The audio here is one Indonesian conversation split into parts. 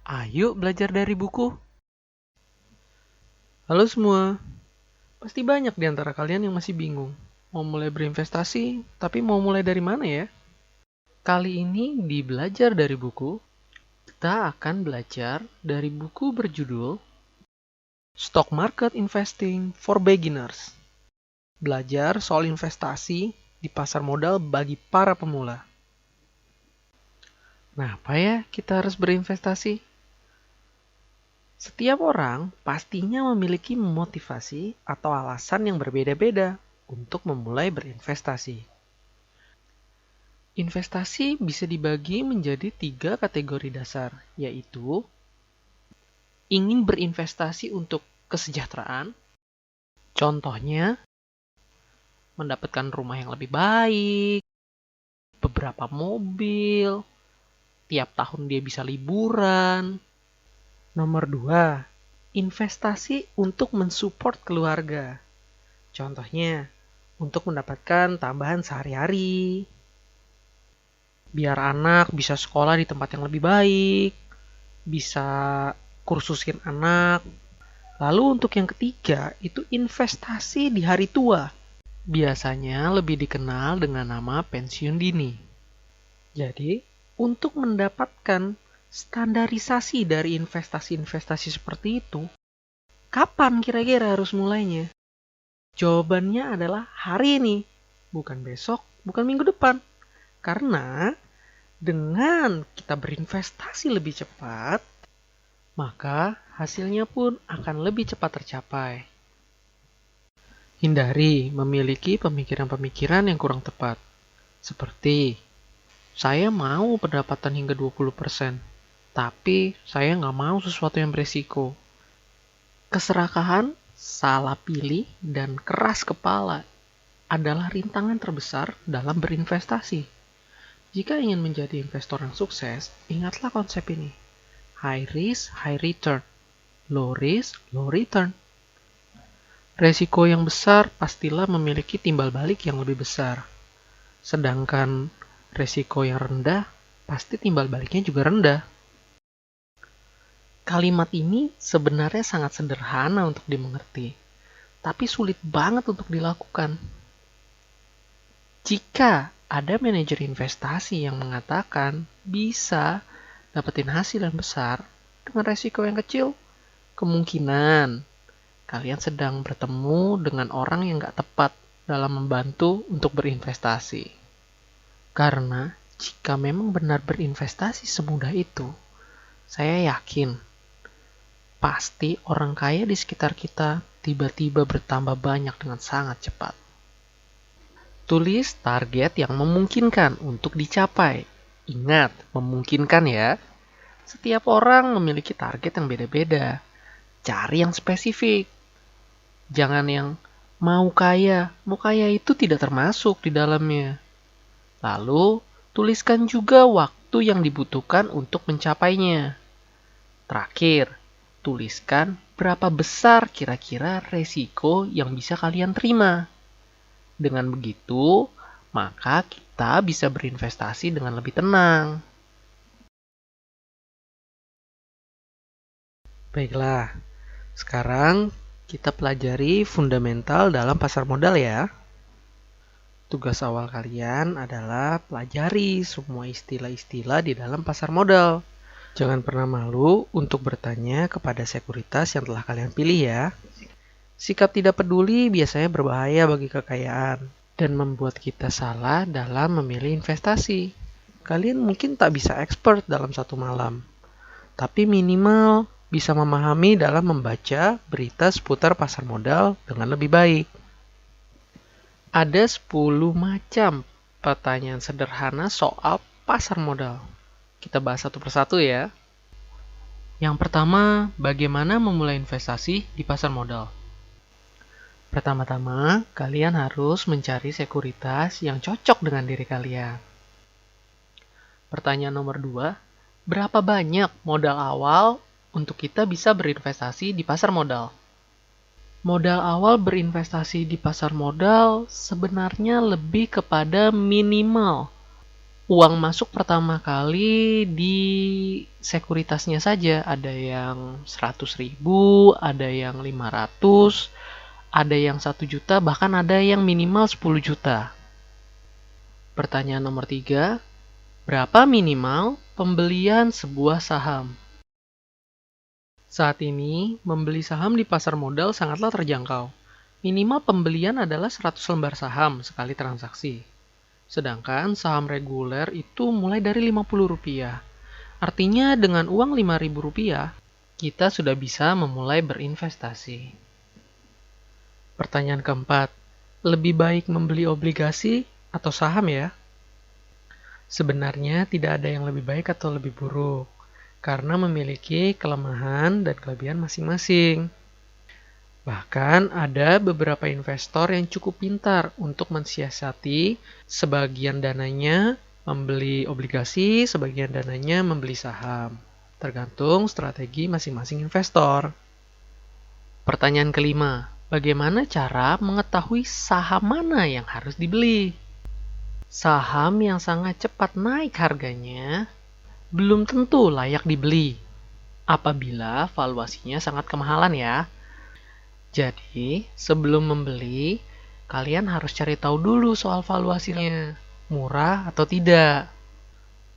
Ayo belajar dari buku. Halo semua, pasti banyak di antara kalian yang masih bingung. Mau mulai berinvestasi, tapi mau mulai dari mana ya? Kali ini di Belajar dari Buku, kita akan belajar dari buku berjudul Stock Market Investing for Beginners. Belajar soal investasi di pasar modal bagi para pemula. Nah, apa ya kita harus berinvestasi? Setiap orang pastinya memiliki motivasi atau alasan yang berbeda-beda untuk memulai berinvestasi. Investasi bisa dibagi menjadi 3 kategori dasar, yaitu ingin berinvestasi untuk kesejahteraan, contohnya mendapatkan rumah yang lebih baik, beberapa mobil, tiap tahun dia bisa liburan. Nomor 2, investasi untuk mensupport keluarga. Contohnya, untuk mendapatkan tambahan sehari-hari, biar anak bisa sekolah di tempat yang lebih baik, bisa kursusin anak. Lalu untuk yang ketiga, itu investasi di hari tua. Biasanya lebih dikenal dengan nama pensiun dini. Jadi, untuk mendapatkan standarisasi dari investasi-investasi seperti itu, kapan kira-kira harus mulainya? Jawabannya adalah hari ini, bukan besok, bukan minggu depan. Karena dengan kita berinvestasi lebih cepat, maka hasilnya pun akan lebih cepat tercapai. Hindari memiliki pemikiran-pemikiran yang kurang tepat. Seperti, saya mau pendapatan hingga 20%, tapi saya nggak mau sesuatu yang beresiko. Keserakahan, salah pilih, dan keras kepala adalah rintangan terbesar dalam berinvestasi. Jika ingin menjadi investor yang sukses, ingatlah konsep ini. High risk, high return. Low risk, low return. Resiko yang besar pastilah memiliki timbal balik yang lebih besar. Sedangkan resiko yang rendah, pasti timbal baliknya juga rendah. Kalimat ini sebenarnya sangat sederhana untuk dimengerti, tapi sulit banget untuk dilakukan. Jika ada manajer investasi yang mengatakan bisa dapetin hasil yang besar dengan resiko yang kecil, kemungkinan kalian sedang bertemu dengan orang yang gak tepat dalam membantu untuk berinvestasi. Karena jika memang benar berinvestasi semudah itu, saya yakin pasti orang kaya di sekitar kita tiba-tiba bertambah banyak dengan sangat cepat. Tulis target yang memungkinkan untuk dicapai. Ingat, memungkinkan ya. Setiap orang memiliki target yang beda-beda. Cari yang spesifik. Jangan yang mau kaya. Mau kaya itu tidak termasuk di dalamnya. Lalu, tuliskan juga waktu yang dibutuhkan untuk mencapainya. Terakhir, tuliskan berapa besar kira-kira resiko yang bisa kalian terima. Dengan begitu, maka kita bisa berinvestasi dengan lebih tenang. Baiklah, sekarang kita pelajari fundamental dalam pasar modal ya. Tugas awal kalian adalah pelajari semua istilah-istilah di dalam pasar modal. Jangan pernah malu untuk bertanya kepada sekuritas yang telah kalian pilih ya. Sikap tidak peduli biasanya berbahaya bagi kekayaan dan membuat kita salah dalam memilih investasi. Kalian mungkin tak bisa expert dalam satu malam, tapi minimal bisa memahami dalam membaca berita seputar pasar modal dengan lebih baik. Ada 10 macam pertanyaan sederhana soal pasar modal. Kita bahas satu persatu ya. Yang pertama, bagaimana memulai investasi di pasar modal? Pertama-tama, kalian harus mencari sekuritas yang cocok dengan diri kalian. Pertanyaan nomor 2, berapa banyak modal awal untuk kita bisa berinvestasi di pasar modal? Modal awal berinvestasi di pasar modal sebenarnya lebih kepada minimal Uang masuk pertama kali di sekuritasnya saja. Ada yang 100.000, ada yang 500, ada yang 1 juta, bahkan ada yang minimal 10 juta. Pertanyaan nomor 3, berapa minimal pembelian sebuah saham? Saat ini, membeli saham di pasar modal sangatlah terjangkau. Minimal pembelian adalah 100 lembar saham sekali transaksi. Sedangkan saham reguler itu mulai dari Rp50. Artinya dengan uang Rp5.000, kita sudah bisa memulai berinvestasi. Pertanyaan keempat, lebih baik membeli obligasi atau saham ya? Sebenarnya tidak ada yang lebih baik atau lebih buruk, karena memiliki kelemahan dan kelebihan masing-masing. Bahkan ada beberapa investor yang cukup pintar untuk mensiasati sebagian dananya membeli obligasi, sebagian dananya membeli saham. Tergantung strategi masing-masing investor. Pertanyaan kelima, bagaimana cara mengetahui saham mana yang harus dibeli? Saham yang sangat cepat naik harganya belum tentu layak dibeli apabila valuasinya sangat kemahalan ya. Jadi, sebelum membeli, kalian harus cari tahu dulu soal valuasinya, murah atau tidak.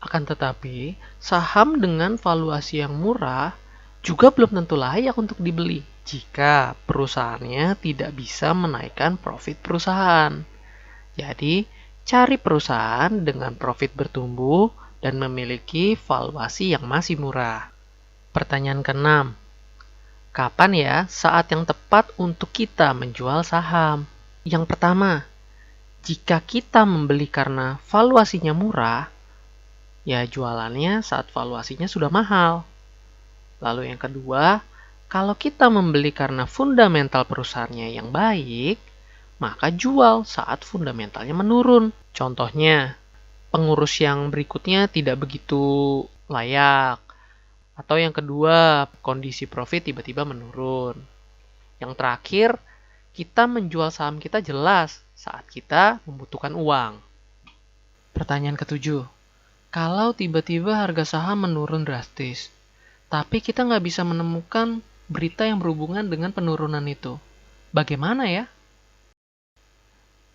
Akan tetapi, saham dengan valuasi yang murah juga belum tentu layak untuk dibeli jika perusahaannya tidak bisa menaikkan profit perusahaan. Jadi, cari perusahaan dengan profit bertumbuh dan memiliki valuasi yang masih murah. Pertanyaan keenam, kapan ya saat yang tepat untuk kita menjual saham? Yang pertama, jika kita membeli karena valuasinya murah, ya jualannya saat valuasinya sudah mahal. Lalu yang kedua, kalau kita membeli karena fundamental perusahaannya yang baik, maka jual saat fundamentalnya menurun. Contohnya, pengurus yang berikutnya tidak begitu layak. Atau yang kedua, kondisi profit tiba-tiba menurun. Yang terakhir, kita menjual saham kita jelas saat kita membutuhkan uang. Pertanyaan ketujuh, kalau tiba-tiba harga saham menurun drastis, tapi kita nggak bisa menemukan berita yang berhubungan dengan penurunan itu, bagaimana ya?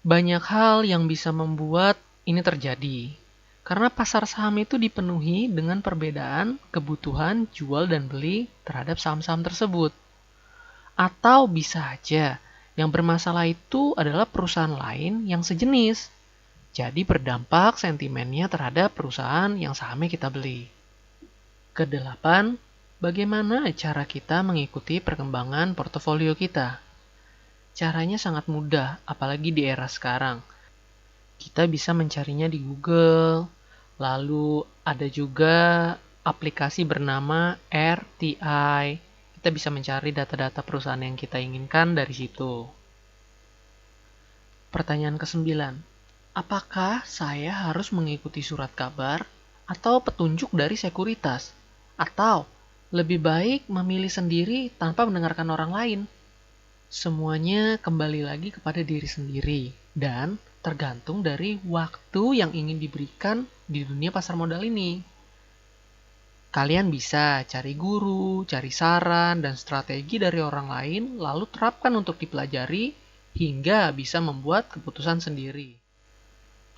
Banyak hal yang bisa membuat ini terjadi. Karena pasar saham itu dipenuhi dengan perbedaan kebutuhan jual dan beli terhadap saham-saham tersebut. Atau bisa aja yang bermasalah itu adalah perusahaan lain yang sejenis. Jadi berdampak sentimennya terhadap perusahaan yang sahamnya kita beli. Kedelapan, bagaimana cara kita mengikuti perkembangan portofolio kita? Caranya sangat mudah, apalagi di era sekarang. Kita bisa mencarinya di Google, lalu ada juga aplikasi bernama RTI. Kita bisa mencari data-data perusahaan yang kita inginkan dari situ. Pertanyaan ke-9, apakah saya harus mengikuti surat kabar atau petunjuk dari sekuritas? Atau lebih baik memilih sendiri tanpa mendengarkan orang lain? Semuanya kembali lagi kepada diri sendiri dan tergantung dari waktu yang ingin diberikan di dunia pasar modal ini. Kalian bisa cari guru, cari saran, dan strategi dari orang lain, lalu terapkan untuk dipelajari hingga bisa membuat keputusan sendiri.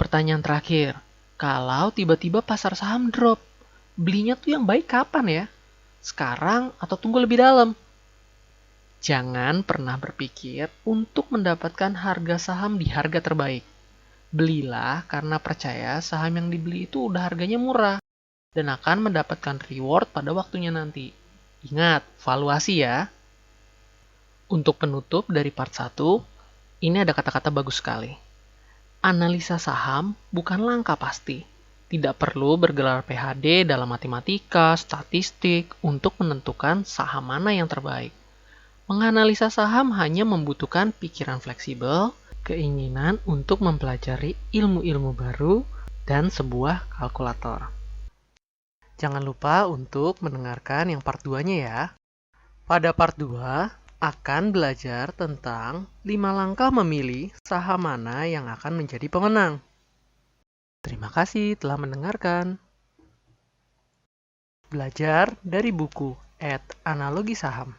Pertanyaan terakhir, kalau tiba-tiba pasar saham drop, belinya tuh yang baik kapan ya? Sekarang atau tunggu lebih dalam? Jangan pernah berpikir untuk mendapatkan harga saham di harga terbaik. Belilah karena percaya saham yang dibeli itu udah harganya murah dan akan mendapatkan reward pada waktunya nanti. Ingat, valuasi ya. Untuk penutup dari part 1, ini ada kata-kata bagus sekali. Analisa saham bukan langkah pasti. Tidak perlu bergelar PhD dalam matematika, statistik untuk menentukan saham mana yang terbaik. Menganalisa saham hanya membutuhkan pikiran fleksibel, keinginan untuk mempelajari ilmu-ilmu baru, dan sebuah kalkulator. Jangan lupa untuk mendengarkan yang part 2-nya ya. Pada part 2, akan belajar tentang 5 langkah memilih saham mana yang akan menjadi pemenang. Terima kasih telah mendengarkan. Belajar dari buku @analogi saham.